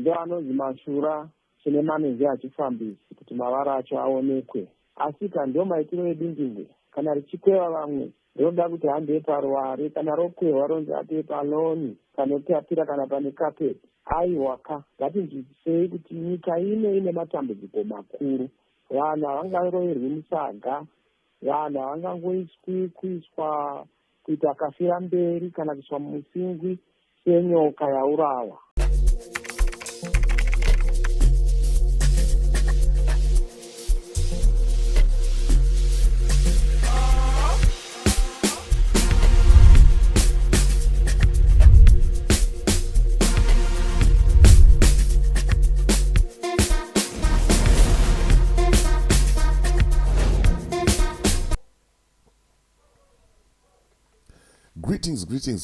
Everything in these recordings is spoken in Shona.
ndo anonzi mashura chine manenzi achifambisi kuti mavara acho aonekwe. Asi ndio maitiro edingingwe kana richikweva vamwe roda kuti hande paruware, kana rokwewa ronzi ate paloni panotapira kana pane carpet. Aiwaka ngatinzwisisei kuti nyika ine matambudziko makuru. Vanhu havangaroverwi musaga, vanhu havangangoiswi kuiswa kuita kafira mberi kana kuiswa musingwi senyoka yaurawa.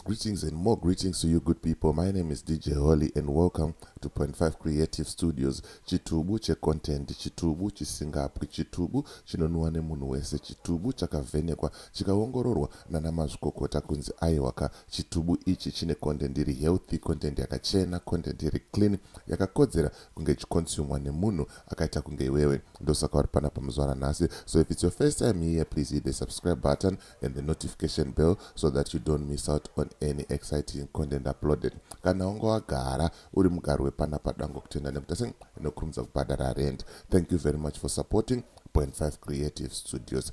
Greetings and more greetings to you good people. My name is DJ Holly and welcome to 0.5 Creative Studios. Chitubu che content, chitubu chisingapu, chitubu chinonua nemunhu wese, chitubu chakavhenekwa chikaongororwa nana mazvikokota kunzi aiwaka. Chitubu ichi chine content iri healthy, content yakachena, content iri clean, yakakodzera kunge chikonsumwa nemunhu akaita kunge iwewe. Ndosaka vari panapa muzuva ranhasi. So if it's your first time here, please hit the subscribe button and the notification bell so that you don't miss out on any exciting content uploaded. Kana wanga wagara uri mugaro wepanapa dango kutenda nekutase inokurumidza kubhadhara rent. Thank you very much for supporting 0.5 Creative Studios.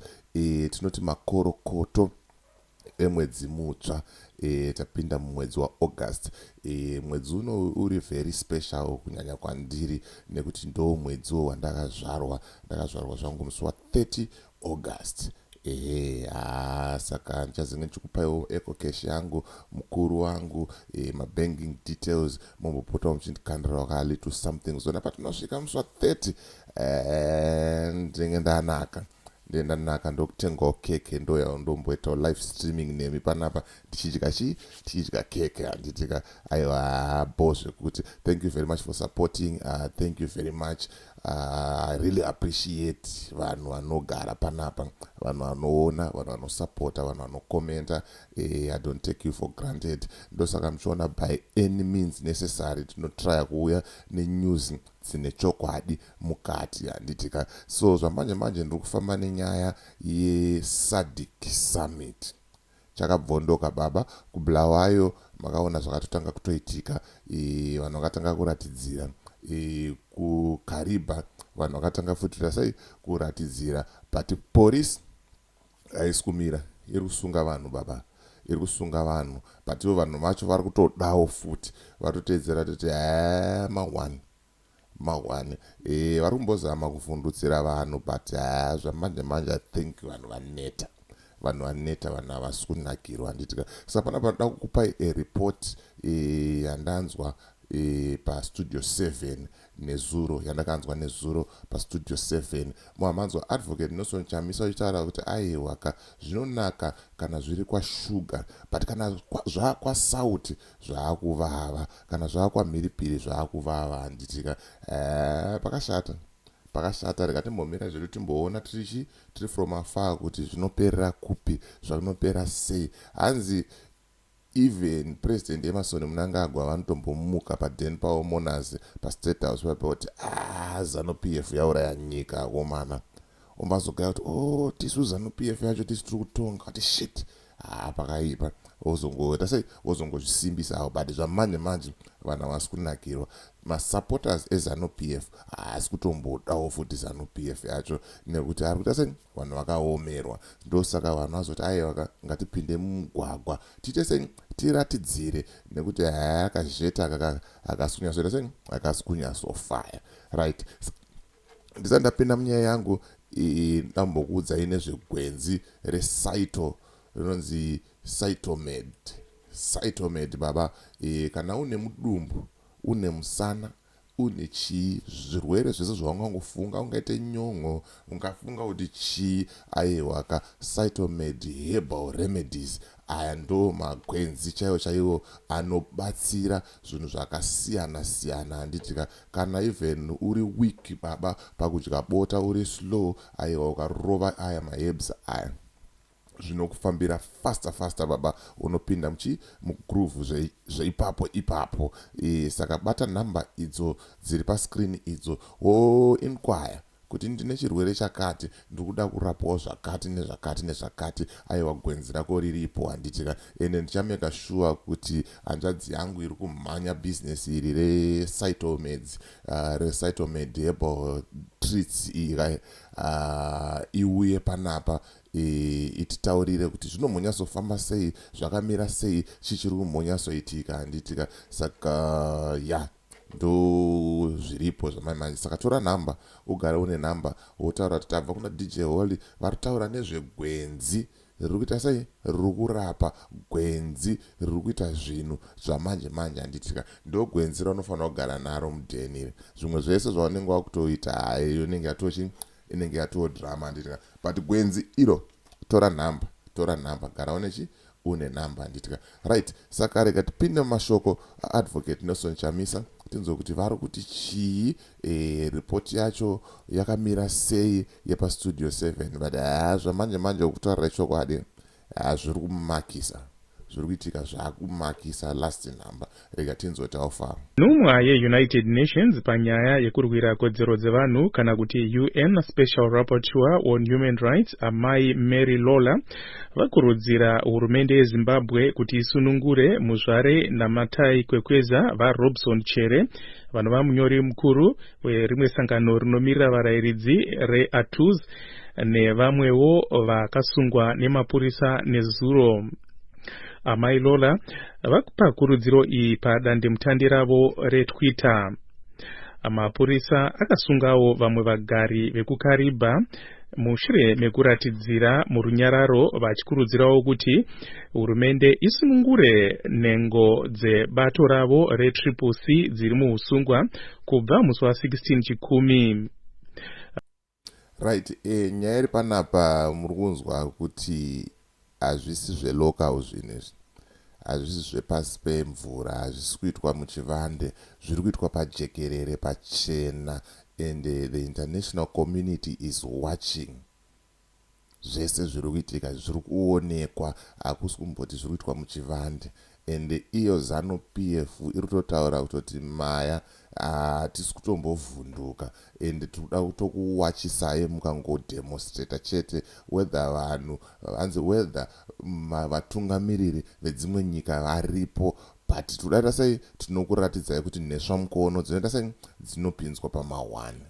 Tinoti makorokoto emwedzi mutsva, tapinda mumwedzi waAugust. Mwedzi uno uri very special kunyanya kwandiri nekuti ndo mwedzi wandakazvarwa. Ndakazvarwa zvangu musi wa30 August. Saka ndichazinge ndichikupaiwo eco cash yangu, mukuru wangu, mabanking details, mumbopota muchindikandira waka little something. Zona patinosvika musi wa30 ndenge ndanaka ndokutengawo keke ndomboitawo live streaming nemi panapa tichidya keke handitika aiwa bozve kuti thank you very much for supporting. Thank you very much. I really appreciate vanhu vanogara panapa, vanhu vanoona, vanhu vanosupporta, vanhu vanokomenta. I don't take you for granted. Ndosaka muchiona by any means necessary tinotrya kuuya nenews dzine chokwadi mukati handitika. So zvamanje ndiri kufamba nenyaya yeSadc summit. Chakabvondoka baba kubulawayo, makaona zvakatotanga kutoitika. Vanhu vakatanga kuratidzira kukariba, vanhu vakatanga futi sei kuratidzira, but police haisikumira, iri kusunga vanhu baba, iri kusunga vanhu. But ivo vanhu vacho vari kutodawo futi, varitoteedzera kuti mahwani vari kumbozama kuvhundutsira vanhu, but zvamanje I think vanhu vaneta, vanhu havasi kunakirwa handitika. Saka panapa ndoda kukupai report yandanzwa pastudio 7 nezuro, yandakanzwa nezuro pastudio 7. Muhamanzwa advocate Nelson Chamisa uchitaura kuti aiwaka zvinonaka kana zviri kwashuga, but kana zvakwaSouth zvakuvava, kana zvakwamhiripiri zvakuvava handitika. Pakashata rikatimbomira zvedu timboona tiri from afar kuti zvinoperera kupi, zvakunopera sei. Hanzi even President Emerson Mnangagwa vanotombomuka padeni pavo Monazi paState House vapoti ZANU-PF yauraya nyika akomana. Umbazogaya kuti tisu ZANU-PF yacho tisi tiri kutonga kuti shit pakaipa. Ozongoita sei ozongozvisimbisa awo, but zvamanje vanhu havasi kunakirwa. Masupporters eZANU-PF haasi kutombodawo futi ZANU-PF yacho nekuti ari kuita sei vanhu vakaomerwa. Ndosaka vanhu vazoti aiwaka ngatipinde mumugwagwa tiite sei tiratidzire, nekuti akazheta akasikunyasoita sei akasikunyasoFire, right. Ndisati ndapinda munyaya yangu ndambokuudzai nezvegwenzi resaito rinonzi Phytomed baba. Kana une mudumbu, une musana, une chii, zvirwere zvese zvaungangofunga, ungaite nyongo, ungafunga kuti chii, aiwaka Phytomed herbal remedies. Aya ndo magwenzi chaiwo anobatsira zvinhu zvakasiyana handitika. Kana even uri weak baba pakudya bota, uri slow, aiwa ukarova aya maherbs aya zvinokufambira faster baba, unopinda mugroove zveipapo. Saka bata nhamba idzo dziri pascreen idzo inquire kuti ndine chirwere chakati, ndikuda kurapawo zvakati nezvakati, aiwa gwenzi rako riripo handitika, ende ndichameka sure kuti hanzvadzi yangu iri kumhanya business iri Phytomed herbal treats iuye panapa ititaurire kuti zvinomhonyazofamba sei, zvakamira sei, chichiri kumhonyazoitika handitika. Saka ndo zviripo zvamanje. Saka tora nhamba, ugare une nhamba, wotaura kuti tabva kuna DJ Holly, varitaura nezvegwenzi riri kuita sei, riri kurapa, gwenzi riri kuita zvinhu zvamanje handitika. Ndo gwenzi raunofanira kugara naro mudheni. Zvimwe zvese zvaunenge wakutoita inenge yatoo drama handitika, but gwenzi iro, tora nhamba, gara une nhamba handitika. Right, saka rega tipinde mumashoko aadvocate Nelson Chamisa tinzwe kuti vari kuti chii, ripoti yacho yakamira sei yepastudio 7, but zvamanje okutaurira chokwadi zviri kumakisa, zviri kuitika zvakumakisa last number. Rega tinzwe taufara nhumwa yeunited nations panyaya yekurwira kodzero dzevanhu kana kuti UN Special Rapporteur on Human Rights amai Mary Lola vakurudzira hurumende yeZimbabwe kuti isunungure muzvare namatai kwekweza vaRobson Chere, vanova munyori mukuru werimwe sangano rinomirira varayiridzi reATUS, nevamwewo vakasungwa nemapurisa nezuro. Amai Lola vakupa kurudziro iyi padandemutande ravo reTwitter. Mapurisa akasungawo vamwe vagari vekukariba mushure mekuratidzira murunyararo, vachikurudzirawo kuti hurumende isunungure nhengo dzebato ravo reTCC dziri muusungwa kubva musi wa16 chikumi. Right, nyaya iri panapa muri kunzwa kuti hazvisi zvelocal zvinezvi, hazvisi zvepasi pemvura, hazvisi kuitwa muchivande, zviri kuitwa pajekerere pachena, and the international community is watching. Zvese zviri kuitika zviri kuonekwa, hakusi kumboti zviri kuitwa muchivande. And iyo ZANU PF iri kutotaura kuti maya hatisi kutombovhunduka, and tinoda kutokuwachisai mukangodemonstrata chete whether vanhu vanzi whether vatungamiriri vedzimwe nyika varipo, but todaita sei tinokuratidzai kuti nesva mukono dzinoita sei dzinopinzwa pamahwani.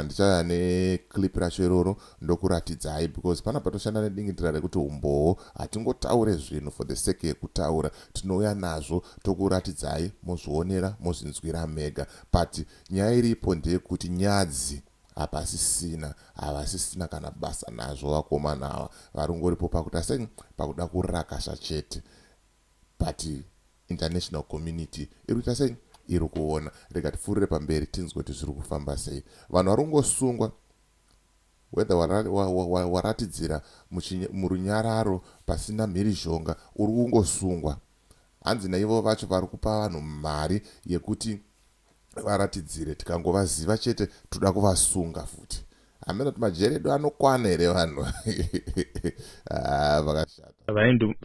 Ndichauya neclip racho iroro ndokuratidzai, because pana patoshanda nedingitira rekuti umbowo hatingotaure zvinhu for the sake yekutaura, tinouya nazvo tokuratidzai, mozvionera mozvinzwira mega. But nyaya iripo ndeyekuti nyadzi havasisina kana basa nazvo vakomana ava, varungoripo pakuda kurakasha chete. But international community iri kuita sei, iri kuona. Rega tipfuurire pamberi tinzwe kuti zviri kufamba sei. Vanhu vari kungosungwa, whether waratidzira murunyararo pasina mhirizhonga, uri kungosungwa. Hanzi naivo vacho vari kupa vanhu mari yekuti varatidzire, tikangovaziva chete toda kuvasunga futi. Hamena kuti majeredo anokwana here vanhu. Vakashata.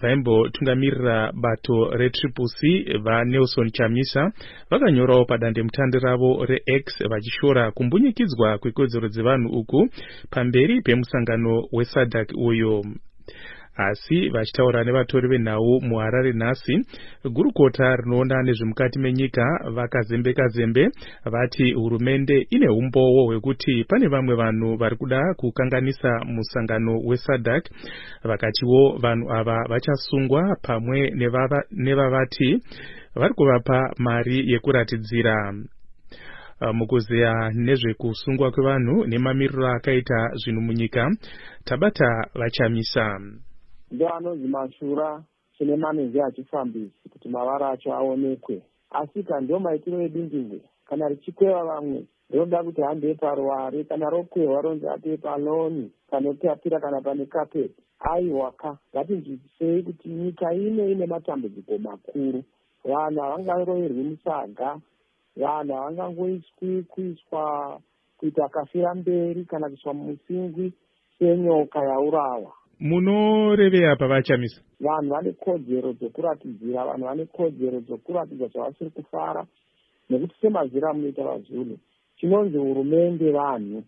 Vaimbotungamirira bato reTCC vaNelson Chamisa vakanyorawo padandemutande ravo reX vachishora kumbunyikidzwa kwekodzero dzevanhu uku pamberi pemusangano weSadc uyo. Asi vachitaura nevatori venhau muHarare nhasi, gurukota rinoona nezvemukati menyika vakazembe vati hurumende ine umbowo hwekuti pane vamwe vanhu vari kuda kukanganisa musangano weSadc, vakatiwo vanhu ava vachasungwa pamwe nevavati vari kuvapa mari yekuratidzira. Mukuzeya nezvekusungwa kwevanhu nemamiriro akaita zvinhu munyika, tabata Vachamisa. Ndo anonzi mashura chine manezi achifambisi kuti mavara acho aonekwe. Asika ndo maitiro edindingwe, kana richikweva vamwe rinoda kuti hambe paruware, kana rokwewa ronzi ate paloni, panotapira kana pane kapeti. Aiwaka ngatinzwisisei kuti nyika ine matambudziko makuru. Vanhu havangaroverwi musaga, vanhu havangangoiswi kuita kafira mberi kana kuiswa musingwi senyoka yaurawa. munorevei apa Vachamisa? Vanhu vane kodzero dzokuratidzira, vanhu vane kodzero dzokuratidza zvavasiri kufara, nekuti semazira amunoita vaZulu, chinonzi hurumende vanhu,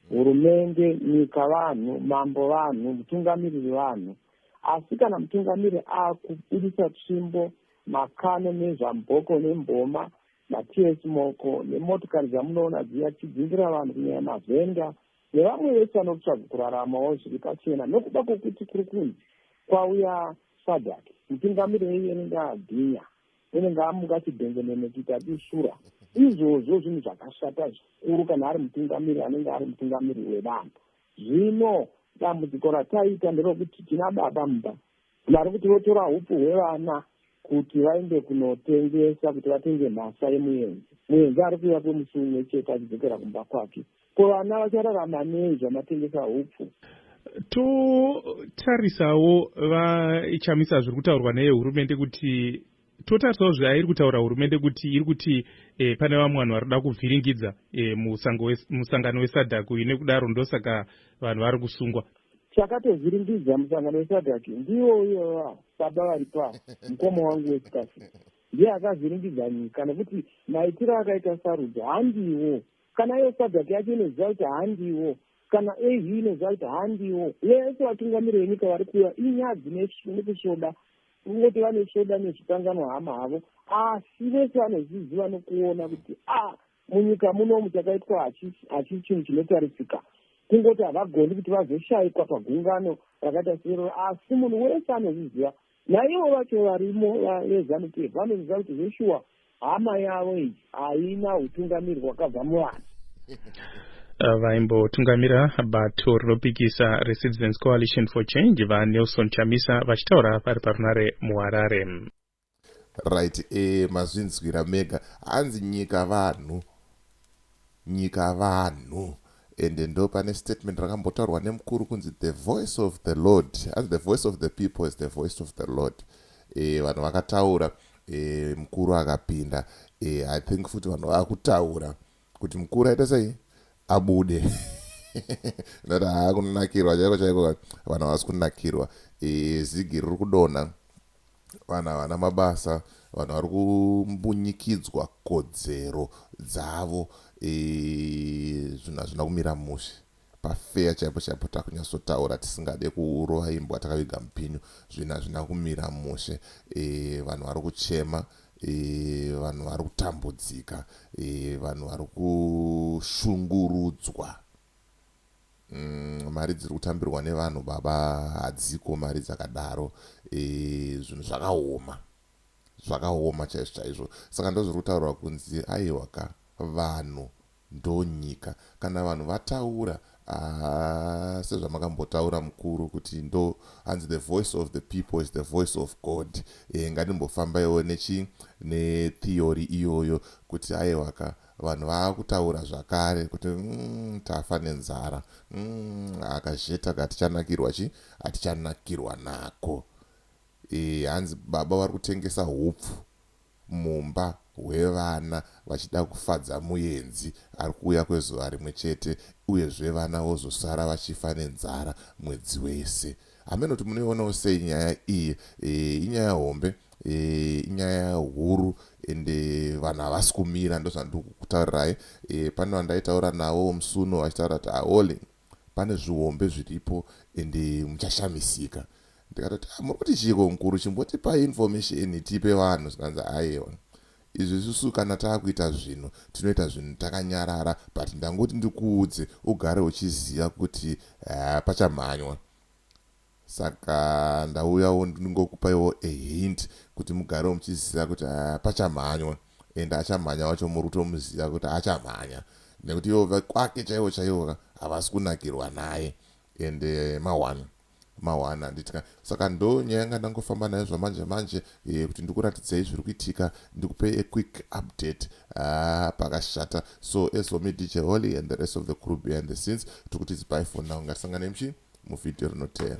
hurumende nyika vanhu, mambo vanhu, mutungamiriri vanhu. Asi kana mutungamiriri akubudisa tsvimbo, makano nezvamboko nemboma, maTS moko nemotokari dzamunoona dziya chidzingira vanhu kunyanya mavhenda nevamwe vese vanotsvaga kuraramawo zviri pachena. Nokuda kwokuti kuri kunzi kwauya Sadc, mutungamiriri wenenge agwinya, unenge amuka chibhengenene kuita dusura. Izvozvo zvinhu zvakashata zvikuru kana ari mutungamiriri anenge ari mutungamiriri wevanhu. Zvino dambudziko rataita nderokuti tina baba mumba vari kuti votora upu hwevana kuti vaende kunotengesa, kuti vatenge mhasa yemuenzi. Muenzi ari kuuya kwemusi umwe chete achidzokera kumba kwake. Ko vana vachararama nei zvamatengesa upfu? Totarisawo Vachamisa zviri kutaurwa nehurumende kuti totarisawo zvairi kutaura hurumende kuti iri kuti pane vamwe vanhu vari kuda kuvhiringidza musangano weSadc, nekudaro ndosaka vanhu vari kusungwa. Chakatovhiringidza musangano weSadc ndiwo iyoyo baba vari mukoma wangu wechikafu, ndiye akavhiringidza nyika, nekuti maitiro akaita Sarudzi handiwo. Kana iyo Sadc yacho inoziva kuti handiwo, kana AV inoziva kuti handiwo, vese vatungamiriri venyika vari kuuya inyadzi nekusvoda, kungoti vane svoda nezvikanganwa hama havo, asi vese vanozviziva nokuona kuti munyika munomu chakaitwa hachisi chinhu chinotarisika. Kungoti havagoni kuti vazoshayikwa pagungano rakaita sero, asi munhu wese anozviziva. Naivo vacho varimo veZANU-PF vanoziva kuti zveshuwa hama yavo iyi haina utungamiriri hwakabva muvanhu. Vaimbotungamira bato rinopikisa reCitizens Coalition for Change vaNelson Chamisa vachitaura vari parunare muHarare. Right, mazvinzwira mega hanzi nyika vanhu ende ndo pane statement rakambotaurwa nemukuru kunzi the voice of the Lord, as the voice of the people is the voice of the Lord. Vanhu vakataura, mukuru akapinda. I think futi vanhu vakutaura kuti mukuru aita sei abude nati haakunakirwa chaiko chaiko, vanhu havasi kunakirwa. Zigi riri kudonha, vanhu havana mabasa, vanhu vari kumbunyikidzwa kodzero dzavo. Zvinhu hazvina kumira mushe pafeya chaipo chaipo takunyatsotaura tisingade kurova imbwa takaviga mupinyu. Zvinhu hazvina kumira mushe. Vanhu vari kuchema, vanhu vari kutambudzika, vanhu vari kushungurudzwa. Mari dziri kutambirwa nevanhu baba hadziko mari dzakadaro. Zvinhu zvakaoma chaizvo chaizvo. Saka ndozviri kutaurwa kunzi aiwaka vanhu ndonyika. Kana vanhu vataura sezvamakambotaura mukuru kuti ndo hanzi the voice of the people is the voice of God. Ngatimbofambaiwo netheory iyoyo kuti aiwaka vanhu vaakutaura zvakare kuti tafa nenzara, akazheta katichanakirwa hatichanakirwa nako. Hanzi baba vari kutengesa hupfu mumba hwevana vachida kufadza muenzi ari kuuya kwezuva rimwe chete, uyezve vana vozosara vachifa nenzara mwedzi wese. Hameno kuti munoionawo sei nyaya iyi? Inyaya hombe, inyaya huru, ende vanhu havasi kumira. Ndozvandiri kutaurirai. Pane vandaitaura navo musuno vachitaura kuti ahole pane zvihombe zviripo ende muchashamisika. Ndikatoti muri kuti chiko mukuru chimbotipai information tipe vanhu. Zvikanzi aiwa izvi isusu kana taakuita zvinhu tinoita zvinhu takanyarara, but ndangoti ndikuudze ugare uchiziva kuti pachamhanywa. Saka ndauyawo ndingokupaiwo hint kuti mugare muchiziva kuti pachamhanywa, ende achamhanya wacho muri kutomuziva kuti achamhanya, nekuti ivo kwake chaivo chaivo havasi kunakirwa naye ende mawana handitika. Saka ndo nyaya yanga ndangofamba nayo zvamanje manje, kuti ndikuratidzei zviri kuitika, ndikupe a quick update pakashata. So as for me, DJ Holly and the rest of the crew behind the scenes, tukuti it's bye for now. Ngatisangane muvidhio rinoteera.